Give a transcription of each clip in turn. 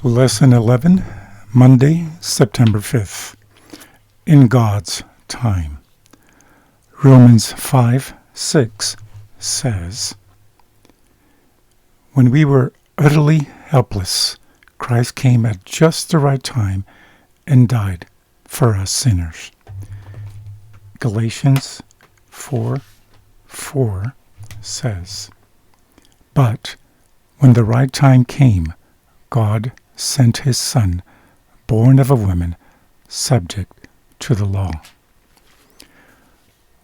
Lesson 11, Monday, September 5th. In God's Time. Romans 5:6 says, "When we were utterly helpless, Christ came at just the right time and died for us sinners." Galatians 4:4 says, "But when the right time came, God sent his Son, born of a woman, subject to the law."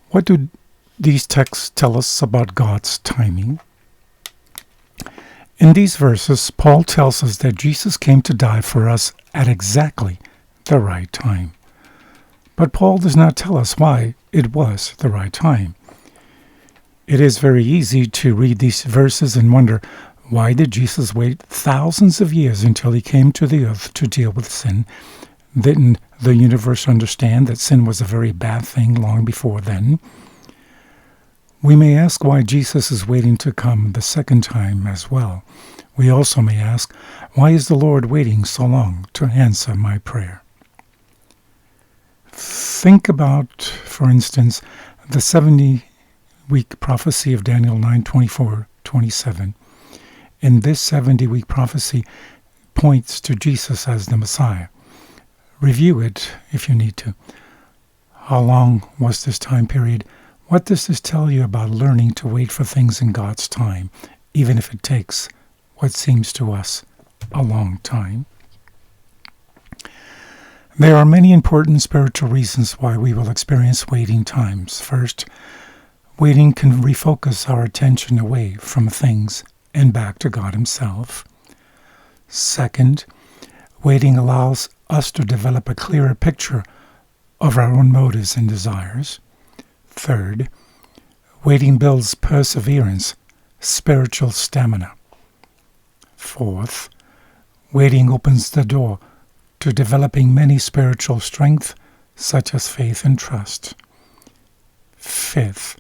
What do these texts tell us about God's timing? In these verses, Paul tells us that Jesus came to die for us at exactly the right time. But Paul does not tell us why it was the right time. It is very easy to read these verses and wonder, why did Jesus wait thousands of years until he came to the earth to deal with sin? Didn't the universe understand that sin was a very bad thing long before then? We may ask why Jesus is waiting to come the second time as well. We also may ask, why is the Lord waiting so long to answer my prayer? Think about, for instance, the 70-week prophecy of Daniel 9:24-27. In this 70-week prophecy points to Jesus as the Messiah. Review it if you need to. How long was this time period? What does this tell you about learning to wait for things in God's time, even if it takes what seems to us a long time? There are many important spiritual reasons why we will experience waiting times. First, waiting can refocus our attention away from things and back to God himself. Second, waiting allows us to develop a clearer picture of our own motives and desires. Third, waiting builds perseverance, spiritual stamina. Fourth, waiting opens the door to developing many spiritual strength, such as faith and trust. Fifth,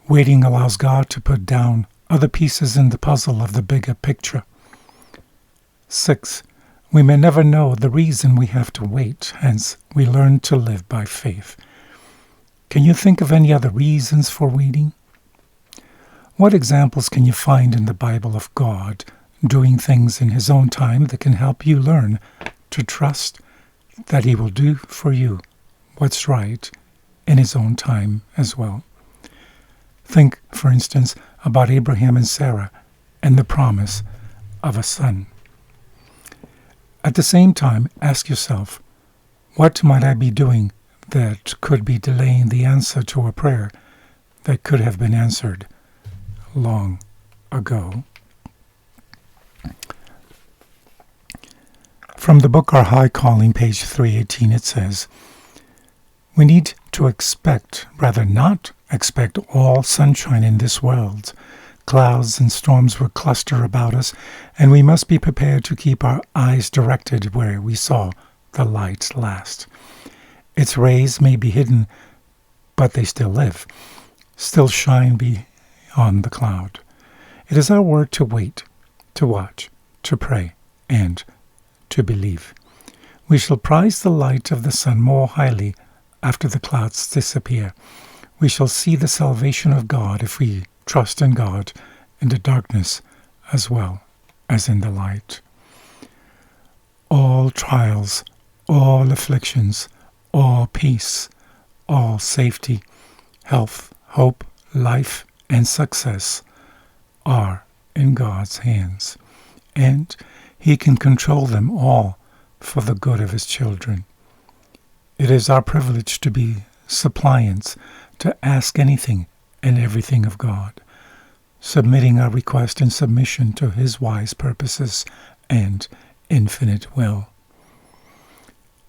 waiting allows God to put down other pieces in the puzzle of the bigger picture. Sixth, we may never know the reason we have to wait, hence we learn to live by faith. Can you think of any other reasons for waiting? What examples can you find in the Bible of God doing things in his own time that can help you learn to trust that he will do for you what's right in his own time as well? Think, for instance, about Abraham and Sarah and the promise of a son. At the same time, ask yourself, what might I be doing that could be delaying the answer to a prayer that could have been answered long ago? From the book Our High Calling, page 318, it says, "We need to expect, rather not expect, all sunshine in this world. Clouds and storms will cluster about us, and we must be prepared to keep our eyes directed where we saw the light last. Its rays may be hidden, but they still live, still shine beyond the cloud. It is our work to wait, to watch, to pray, and to believe. We shall prize the light of the sun more highly after the clouds disappear. We shall see the salvation of God if we trust in God in the darkness as well as in the light. All trials, all afflictions, all peace, all safety, health, hope, life, and success are in God's hands, and he can control them all for the good of his children. It is our privilege to be suppliants, to ask anything and everything of God, submitting our request in submission to his wise purposes and infinite will."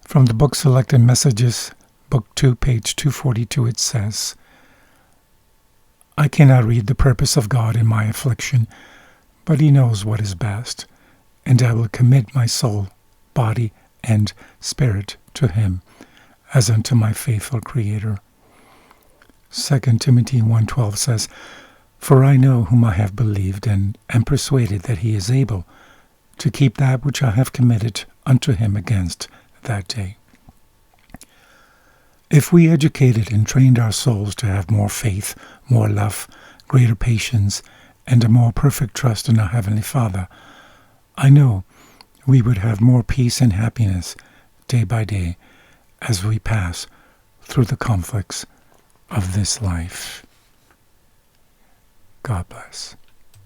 From the book Selected Messages, Book 2, page 242, it says, "I cannot read the purpose of God in my affliction, but he knows what is best, and I will commit my soul, body, and spirit to him, as unto my faithful Creator." 2 Timothy 1:12 says, "For I know whom I have believed, and am persuaded that he is able to keep that which I have committed unto him against that day. If we educated and trained our souls to have more faith, more love, greater patience, and a more perfect trust in our Heavenly Father, I know we would have more peace and happiness day by day as we pass through the conflicts of this life. God bless.